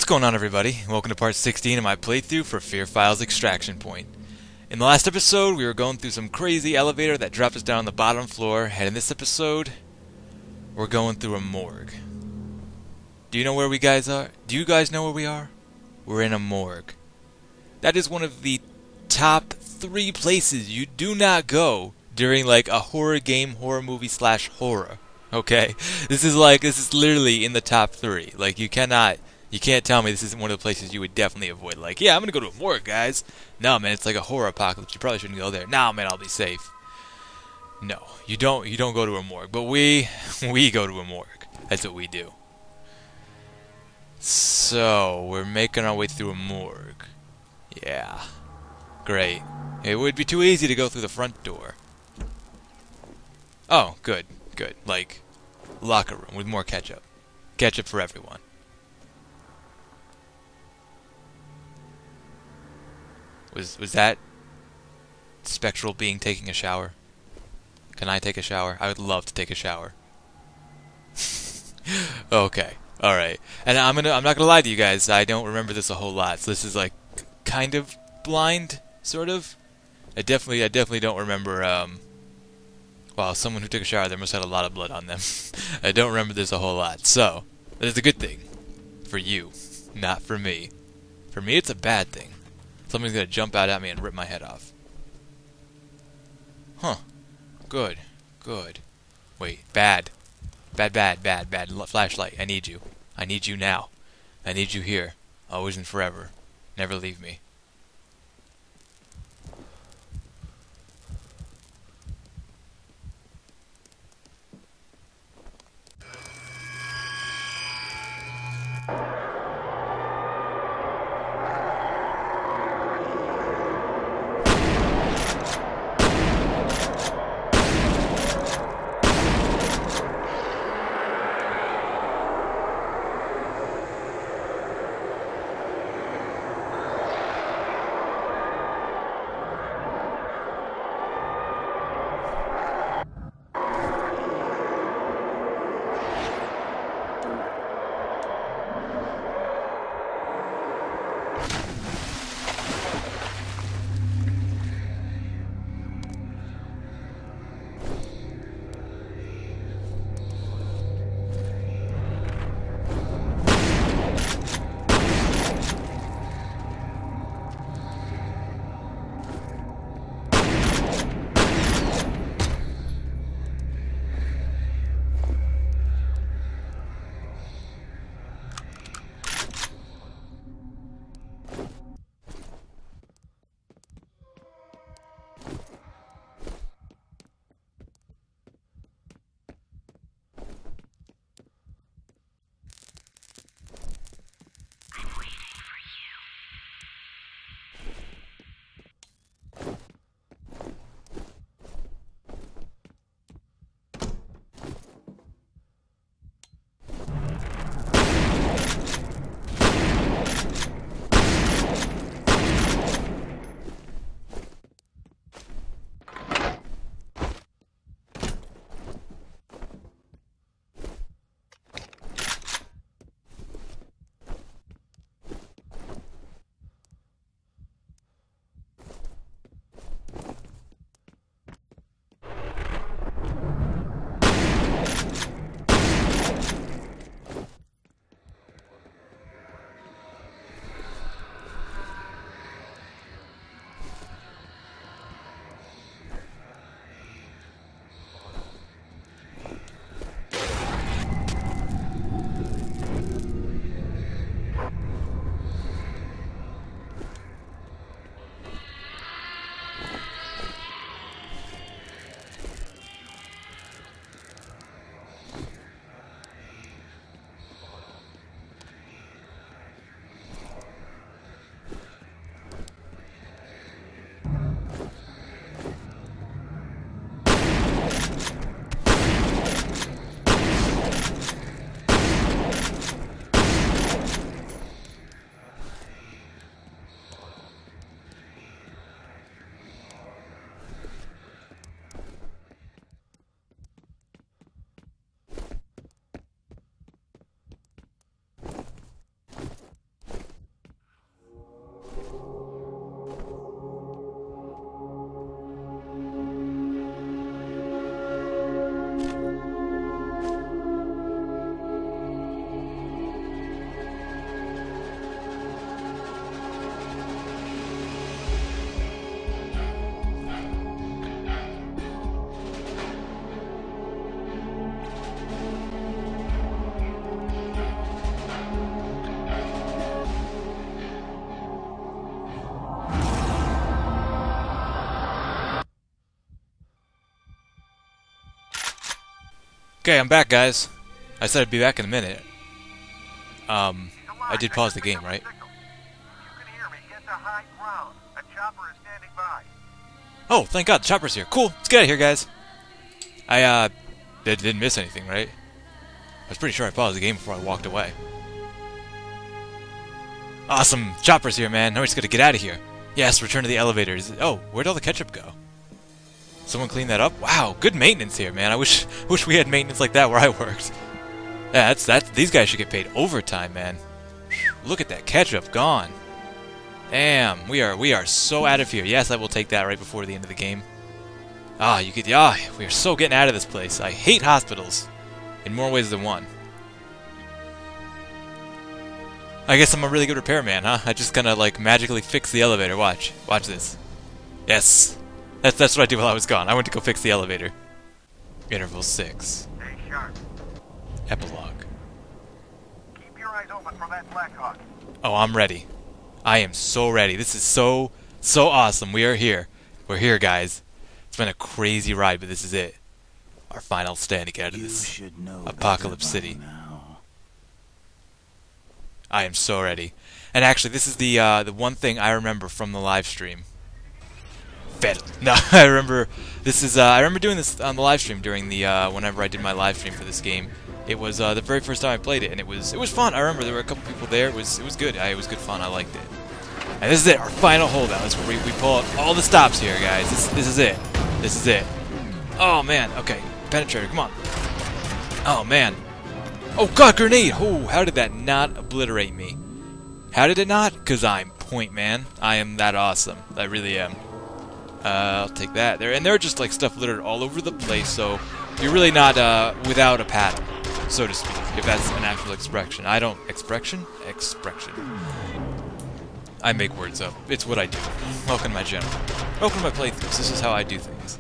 going on, everybody? Welcome to part 16 of my playthrough for F.E.A.R Files Extraction Point. In the last episode, we were going through some crazy elevator that dropped us down on the bottom floor, and in this episode, we're going through a morgue. Do you know where we guys are? Do you guys know where we are? We're in a morgue. That is one of the top 3 places you do not go during like a horror game, horror movie / horror. Okay? This is literally in the top 3. Like you can't tell me this isn't one of the places you would definitely avoid. Like, yeah, I'm gonna go to a morgue, guys. No, man, it's like a horror apocalypse. You probably shouldn't go there. Nah, man, I'll be safe. No, you don't go to a morgue. But we go to a morgue. That's what we do. So, we're making our way through a morgue. Yeah. Great. It would be too easy to go through the front door. Oh, good. Good. Like, locker room with more ketchup. Ketchup for everyone. Was that spectral being taking a shower? Can I take a shower? I would love to take a shower. Okay. Alright. And I'm not gonna lie to you guys, I don't remember this a whole lot. So this is like kind of blind, sort of. I definitely don't remember well, someone who took a shower, there must have had a lot of blood on them. I don't remember this a whole lot. So, that is a good thing. For you. Not for me. For me, it's a bad thing. Somebody's gonna jump out at me and rip my head off. Huh. Good. Good. Wait. Bad. Bad. Flashlight. I need you. I need you now. I need you here. Always and forever. Never leave me. Okay, I'm back, guys. I said I'd be back in a minute. I did pause the game, right? Oh, thank God, the chopper's here. Cool, let's get out of here, guys. I didn't miss anything, right? I was pretty sure I paused the game before I walked away. Awesome, chopper's here, man. Now we just gotta get out of here. Yes, return to the elevators. Oh, where'd all the ketchup go? Someone clean that up? Wow, good maintenance here, man. I wish we had maintenance like that where I worked. Yeah, that's these guys should get paid overtime, man. Look at that ketchup gone. Damn, we are so out of here. Yes, I will take that right before the end of the game. We are so getting out of this place. I hate hospitals in more ways than one. I guess I'm a really good repairman, huh? I just gonna like magically fix the elevator. Watch this. Yes, that's what I did while I was gone. I went to go fix the elevator. Interval 6. Hey, Sharp. Epilogue. Keep your eyes open for that Blackhawk. Oh, I'm ready. I am so ready. This is so awesome. We are here. We're here, guys. It's been a crazy ride, but this is it. Our final stand to get out of this apocalypse city. Now. I am so ready. And actually, this is the one thing I remember from the live stream. Fettle. No, I remember this is I remember doing this on the live stream during the whenever I did my live stream for this game. It was the very first time I played it, and it was fun. I remember there were a couple people there. It was good. It was good fun. I liked it. And this is it, our final holdout. This is where we pull out all the stops here, guys. This is it. This is it. Oh man. Okay, penetrator. Come on. Oh man. Oh God, grenade. Oh, how did that not obliterate me? How did it not? Cause I'm Pointman. I am that awesome. I really am. I'll take that there. And there are just like stuff littered all over the place, so you're really not without a paddle, so to speak, if that's an actual expression. I don't... Expression? I make words up. It's what I do. Welcome to my channel. Welcome to my playthroughs. This is how I do things.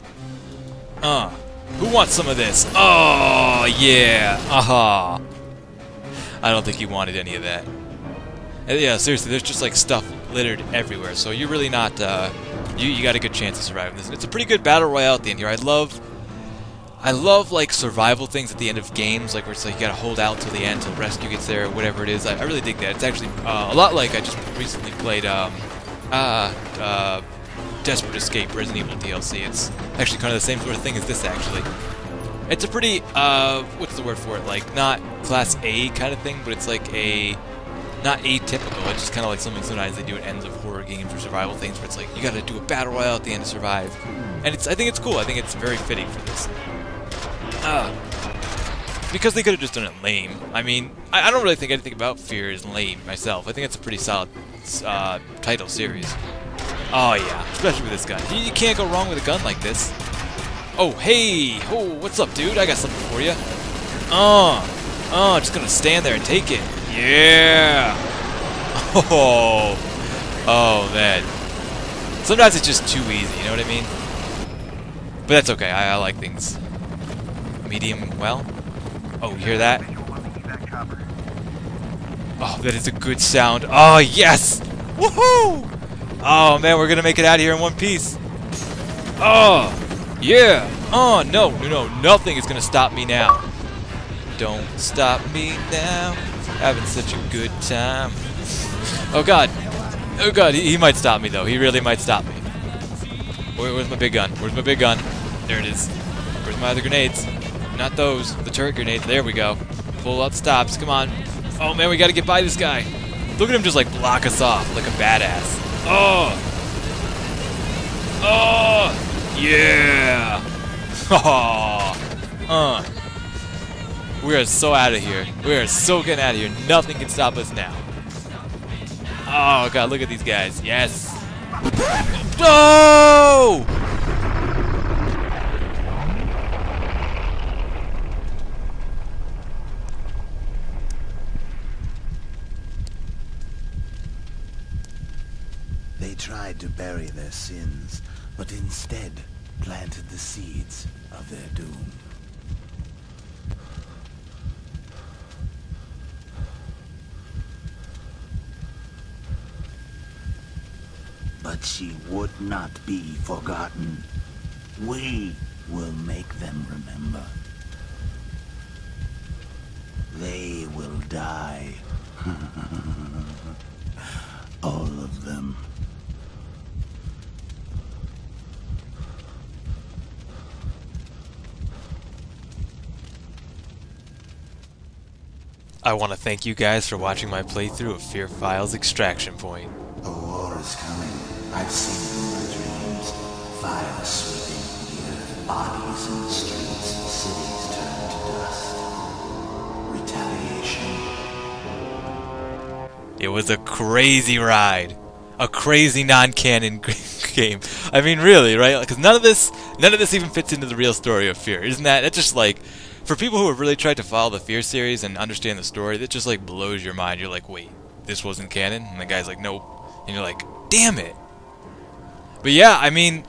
Who wants some of this? Oh, yeah! Aha! I don't think you wanted any of that. Yeah, seriously, there's just like stuff littered everywhere, so you're really not... You got a good chance of surviving this. It's a pretty good battle royale at the end here. I love like survival things at the end of games, like where it's like you gotta hold out till the end till rescue gets there or whatever it is. I really dig that. It's actually a lot like I just recently played Desperate Escape Resident Evil DLC. It's actually kind of the same sort of thing as this actually. It's a pretty what's the word for it? Like not class A kind of thing, but it's like a not atypical. It's just kind of like something sometimes they do at ends of horror games or survival things where it's like you gotta do a battle royale at the end to survive. And I think it's cool. I think it's very fitting for this. Because they could have just done it lame. I mean, I don't really think anything about F.E.A.R. is lame myself. I think it's a pretty solid title series. Oh yeah, especially with this gun. You can't go wrong with a gun like this. Oh hey, oh what's up, dude? I got something for you. Just gonna stand there and take it. Yeah. Oh man. Sometimes it's just too easy. You know what I mean? But that's okay. I like things medium well. Oh, you hear that? Oh, that is a good sound. Oh, yes! Woohoo! Oh, man, we're gonna make it out of here in one piece. Oh, yeah! Oh, no, nothing is gonna stop me now. Don't stop me now. Having such a good time. Oh, God. Oh, God, he might stop me, though. He really might stop me. Where's my big gun? Where's my big gun? There it is. Where's my other grenades? Not those. The turret grenades. There we go. Pull out stops. Come on. Oh, man, we gotta get by this guy. Look at him just, like, block us off like a badass. Oh! Oh! Yeah! Oh! We are so out of here. We are so getting out of here. Nothing can stop us now. Oh, God, look at these guys. Yes! No! They tried to bury their sins, but instead planted the seeds of their doom. But she would not be forgotten. We will make them remember. die. All of them. I want to thank you guys for watching my playthrough of F.E.A.R. Files Extraction Point. A war is coming. I've seen it in my dreams. Fire sweeping the earth, bodies in the streets, cities turned to dust. Retaliation. It was a crazy ride. A crazy non-canon game. I mean, really, right? Because none of this even fits into the real story of F.E.A.R. Isn't that? It's just like, for people who have really tried to follow the F.E.A.R. series and understand the story, that just like blows your mind. You're like, wait, this wasn't canon? And the guy's like, nope. And you're like, damn it. But yeah, I mean,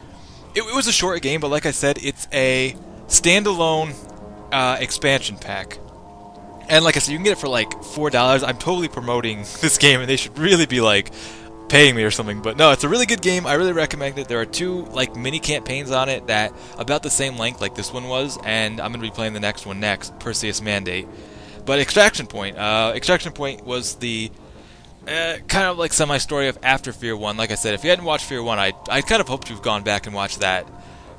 it was a short game, but like I said, it's a standalone expansion pack. And like I said, you can get it for like $4. I'm totally promoting this game, and they should really be like paying me or something. But no, it's a really good game. I really recommend it. There are 2 like mini campaigns on it that about the same length like this one was, and I'm going to be playing the next one next, Perseus Mandate. But Extraction Point was the kind of like semi-story of after F.E.A.R. 1. Like I said, if you hadn't watched F.E.A.R. 1, I kind of hoped you've gone back and watched that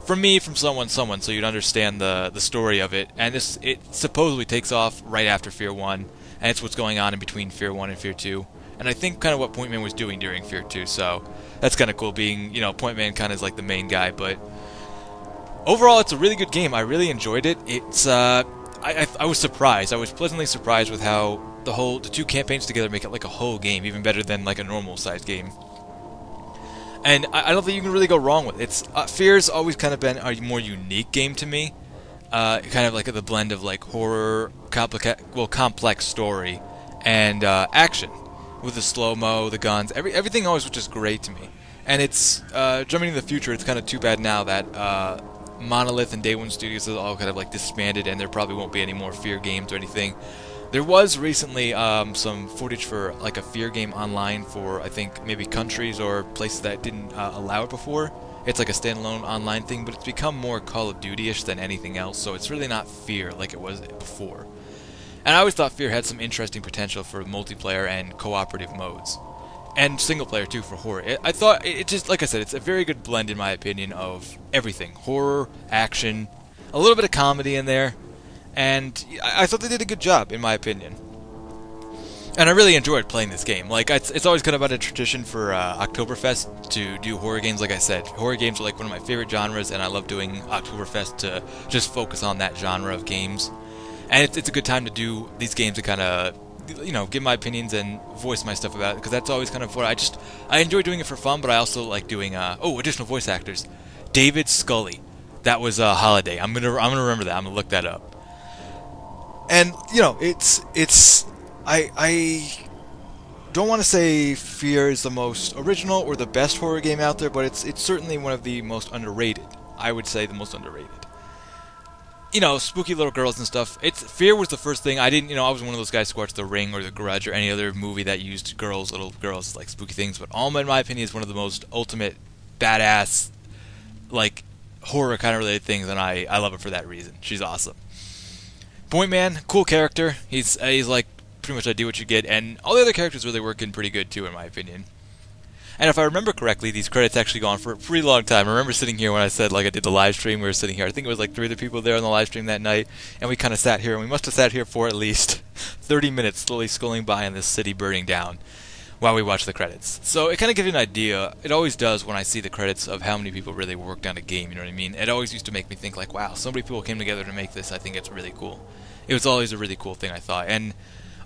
from me, from someone, so you'd understand the story of it. And it supposedly takes off right after F.E.A.R. 1, and it's what's going on in between F.E.A.R. 1 and F.E.A.R. 2. And I think kind of what Pointman was doing during F.E.A.R. 2, so that's kind of cool, being, you know, Pointman kind of is like the main guy. But overall, it's a really good game. I really enjoyed it. It's I was surprised. I was pleasantly surprised with how the 2 campaigns together make it like a whole game, even better than like a normal sized game. And I don't think you can really go wrong with it. It's F.E.A.R.'s always kind of been a more unique game to me, kind of like the blend of like horror, complex story, and action, with the slow-mo, the guns, everything always was just great to me. And it's jumping into the future. It's kind of too bad now that Monolith and Day One Studios is all kind of like disbanded, and there probably won't be any more F.E.A.R. games or anything. There was recently some footage for like a F.E.A.R. game online for, I think, maybe countries or places that didn't allow it before. It's like a standalone online thing, but it's become more Call of Duty-ish than anything else, so it's really not F.E.A.R. like it was before. And I always thought F.E.A.R. had some interesting potential for multiplayer and cooperative modes. And single player too for horror. I thought it just, like I said, it's a very good blend in my opinion of everything. Horror, action, a little bit of comedy in there. And I thought they did a good job, in my opinion. And I really enjoyed playing this game. Like, it's always kind of been a tradition for Oktoberfest to do horror games. Like I said, horror games are like one of my favorite genres, and I love doing Oktoberfest to just focus on that genre of games. And it's a good time to do these games to kind of, you know, give my opinions and voice my stuff about it, because that's always kind of what I enjoy doing it for fun, but I also like doing additional voice actors. David Scully, that was Holiday. I'm gonna remember that. I'm gonna look that up. And you know, I don't want to say F.E.A.R. is the most original or the best horror game out there, but it's certainly one of the most underrated. I would say the most underrated. You know, spooky little girls and stuff. F.E.A.R. was the first thing. I was one of those guys who watched The Ring or The Grudge or any other movie that used little girls, like spooky things. But Alma, in my opinion, is one of the most ultimate badass, like, horror kind of related things, and I love it for that reason. She's awesome. Pointman, cool character. He's like pretty much I do what you get, and all the other characters really work in pretty good too, in my opinion. And if I remember correctly, these credits actually go on for a pretty long time. I remember sitting here when I said, like, I did the live stream. We were sitting here. I think it was like 3 other people there on the live stream that night, and we kind of sat here, and we must have sat here for at least 30 minutes, slowly scrolling by in this city burning down while we watched the credits. So it kind of gives you an idea. It always does when I see the credits of how many people really worked on a game, you know what I mean? It always used to make me think, like, wow, so many people came together to make this. I think it's really cool. It was always a really cool thing, I thought. And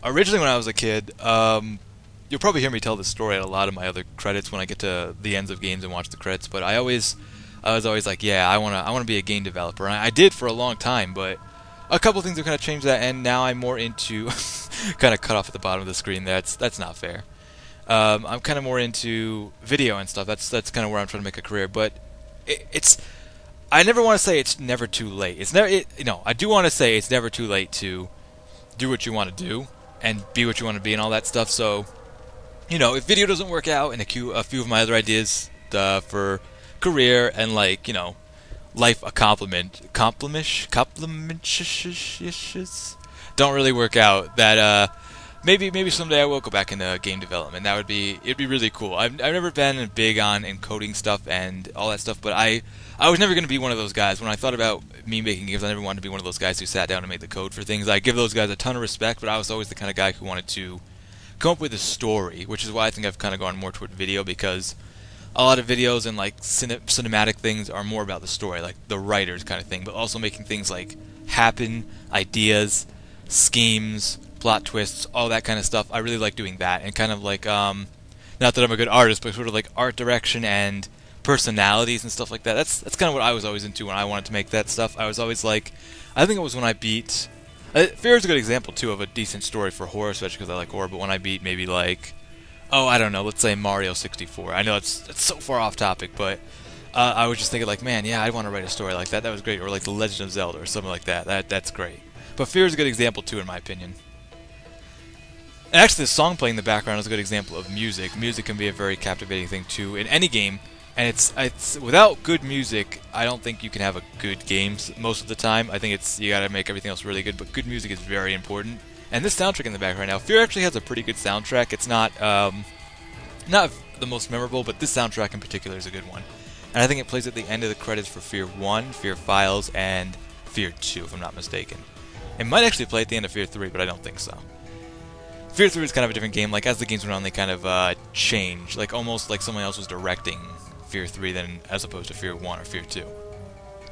originally when I was a kid, you'll probably hear me tell this story at a lot of my other credits when I get to the ends of games and watch the credits, but I was always like, yeah, I wanna be a game developer. And I did for a long time, but a couple things have kind of changed that, and now I'm more into kind of cut off at the bottom of the screen. That's not fair. I'm kind of more into video and stuff. That's kind of where I'm trying to make a career. But I never want to say it's never too late. I do want to say it's never too late to do what you want to do and be what you want to be and all that stuff. So, you know, if video doesn't work out and a few of my other ideas for career and, like, you know, life don't really work out, that maybe someday I will go back into game development. It'd be really cool. I've never been big on encoding stuff and all that stuff, but I was never going to be one of those guys. When I thought about me making games, I never wanted to be one of those guys who sat down and made the code for things. I give those guys a ton of respect, but I was always the kind of guy who wanted to come up with a story, which is why I think I've kind of gone more toward video, because a lot of videos and like cinematic things are more about the story, like the writers kind of thing, but also making things like happen, ideas, schemes, plot twists, all that kind of stuff. I really like doing that, and kind of like not that I'm a good artist, but sort of like art direction and personalities and stuff like that. That's kind of what I was always into when I wanted to make that stuff. I was always like, I think it was when I beat F.E.A.R is a good example too of a decent story for horror, especially because I like horror. But when I beat maybe like, oh, I don't know, let's say Mario 64. I know it's so far off topic, but I was just thinking like, man, yeah, I want to write a story like that. That was great. Or like The Legend of Zelda or something like that. That's great. But F.E.A.R is a good example too, in my opinion. And actually, the song playing in the background is a good example of music. Music can be a very captivating thing too in any game. And it's without good music, I don't think you can have a good game most of the time. I think you gotta make everything else really good, but good music is very important. And this soundtrack in the background now, F.E.A.R actually has a pretty good soundtrack. It's not the most memorable, but this soundtrack in particular is a good one. And I think it plays at the end of the credits for F.E.A.R 1, F.E.A.R Files, and F.E.A.R 2, if I'm not mistaken. It might actually play at the end of F.E.A.R 3, but I don't think so. F.E.A.R 3 is kind of a different game. Like, as the games went on, they kind of changed. Like, almost like someone else was directing F.E.A.R 3 as opposed to F.E.A.R 1 or F.E.A.R 2.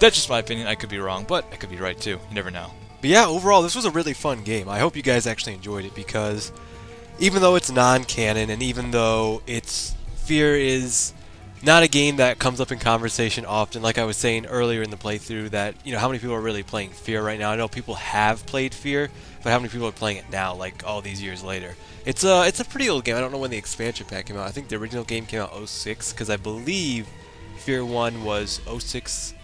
That's just my opinion. I could be wrong, but I could be right too. You never know. But yeah, overall, this was a really fun game. I hope you guys actually enjoyed it, because even though it's non-canon, and even though F.E.A.R is not a game that comes up in conversation often, like I was saying earlier in the playthrough, that, you know, how many people are really playing F.E.A.R right now? I know people have played F.E.A.R, but how many people are playing it now, like all these years later? It's a pretty old game. I don't know when the expansion pack came out. I think the original game came out 06, because I believe F.E.A.R 1 was 06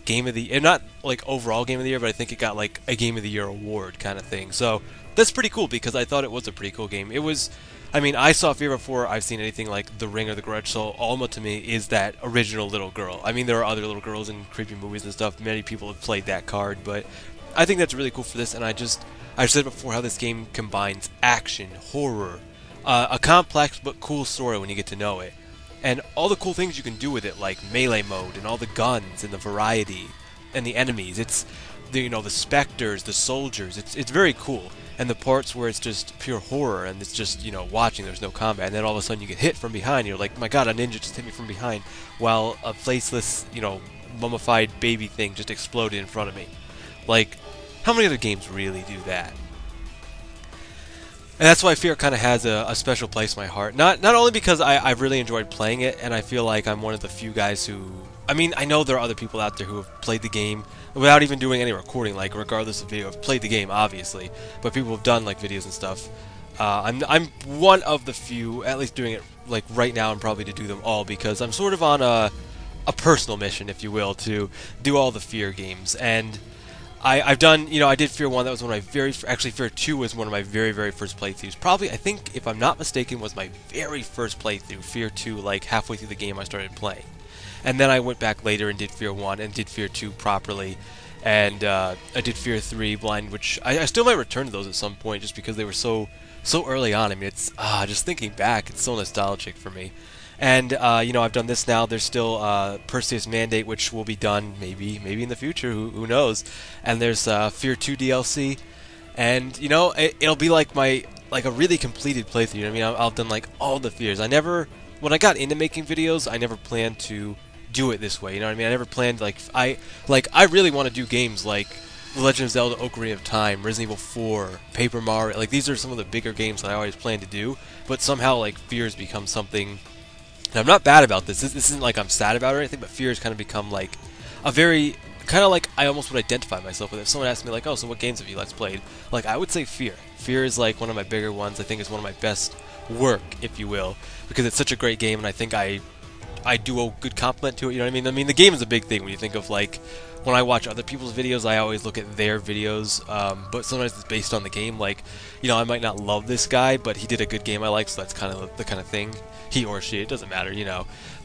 Game of the Year. Not like overall Game of the Year, but I think it got like a Game of the Year award kind of thing. So that's pretty cool, because I thought it was a pretty cool game. It was, I mean, I saw F.E.A.R before I've seen anything like The Ring or The Grudge, so Alma to me is that original little girl. I mean, there are other little girls in creepy movies and stuff. Many people have played that card, but I think that's really cool for this, and I've said before how this game combines action, horror, a complex but cool story when you get to know it, and all the cool things you can do with it, like melee mode and all the guns and the variety and the enemies. It's the specters, the soldiers. It's very cool. And the parts where it's just pure horror and it's just, watching, there's no combat, and then all of a sudden you get hit from behind. You're like, my God, a ninja just hit me from behind, while a faceless, mummified baby thing just exploded in front of me. Like, how many other games really do that? And that's why F.E.A.R kind of has a special place in my heart. Not only because I've really enjoyed playing it, and I feel like I'm one of the few guys who... I mean, I know there are other people out there who have played the game without even doing any recording, like, regardless of video. I've played the game, obviously, but people have done, like, videos and stuff. I'm one of the few, at least doing it, like, right now, and probably to do them all, because I'm sort of on a personal mission, if you will, to do all the F.E.A.R games. And I've done, I did F.E.A.R 1, that was one of my actually F.E.A.R 2 was one of my very, very first playthroughs. Probably, I think, if I'm not mistaken, was my very first playthrough, F.E.A.R 2, like, halfway through the game I started playing. And then I went back later and did F.E.A.R 1 and did F.E.A.R 2 properly, and I did F.E.A.R 3 blind, which I still might return to those at some point, just because they were so early on. I mean, it's, just thinking back, it's so nostalgic for me. And, I've done this now. There's still Perseus Mandate, which will be done maybe in the future, who knows. And there's F.E.A.R 2 DLC. And, it'll be like a really completed playthrough. I mean, I've done, like, all the F.E.A.Rs. When I got into making videos, I never planned to do it this way, you know what I mean? I never planned, I really want to do games like The Legend of Zelda Ocarina of Time, Resident Evil 4, Paper Mario. Like, these are some of the bigger games that I always planned to do, but somehow, like, F.E.A.R has become something... And I'm not bad about this. This isn't like I'm sad about it or anything, but F.E.A.R has kind of become, like, a very... Kind of like I almost would identify myself with it. If someone asked me, like, oh, so what games have you Let's Played? Like, I would say F.E.A.R. F.E.A.R is, like, one of my bigger ones. I think it's one of my best work, if you will, because it's such a great game, and I think I do a good compliment to it, you know what I mean? I mean, the game is a big thing when you think of, like, when I watch other people's videos, I always look at their videos, but sometimes it's based on the game. Like, I might not love this guy, but he did a good game I like, so that's kind of the kind of thing. He or she, it doesn't matter,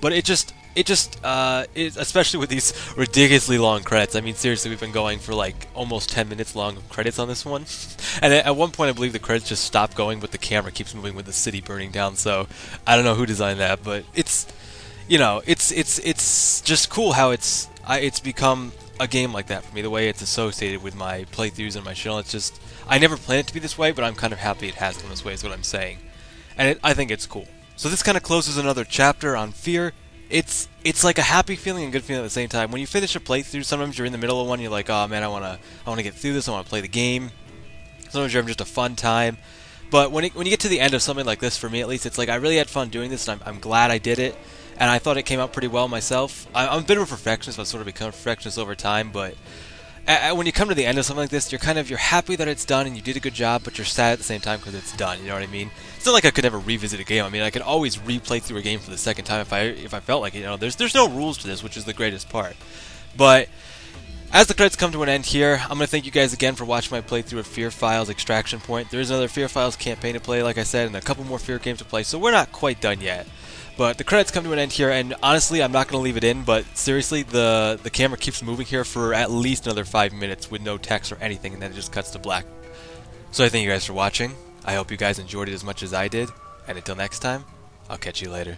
But it just, it just, especially with these ridiculously long credits. I mean, seriously, we've been going for like almost 10 minutes long of credits on this one. And at one point, I believe the credits just stop going, but the camera keeps moving with the city burning down. So I don't know who designed that, but it's, you know, it's just cool how it's become a game like that for me. The way it's associated with my playthroughs and my channel, it's just, I never planned it to be this way, but I'm kind of happy it has been this way. Is what I'm saying, and I think it's cool. So this kind of closes another chapter on F.E.A.R. It's like a happy feeling and good feeling at the same time. When you finish a playthrough, sometimes you're in the middle of one, you're like, oh man, I wanna get through this, I wanna play the game. Sometimes you're having just a fun time. But when you get to the end of something like this, for me at least, it's like I really had fun doing this, and I'm glad I did it. And I thought it came out pretty well myself. I'm a bit of a perfectionist, I've sort of become a perfectionist over time, but when you come to the end of something like this, you're happy that it's done and you did a good job, but you're sad at the same time because it's done. You know what I mean? It's not like I could never revisit a game. I mean, I could always replay through a game for the second time if I felt like it. You know, there's no rules to this, which is the greatest part. But as the credits come to an end here, I'm going to thank you guys again for watching my playthrough of F.E.A.R Files Extraction Point. There is another F.E.A.R Files campaign to play, like I said, and a couple more F.E.A.R games to play, so we're not quite done yet. But the credits come to an end here, and honestly, I'm not going to leave it in, but seriously, the camera keeps moving here for at least another 5 minutes with no text or anything, and then it just cuts to black. So I thank you guys for watching. I hope you guys enjoyed it as much as I did, and until next time, I'll catch you later.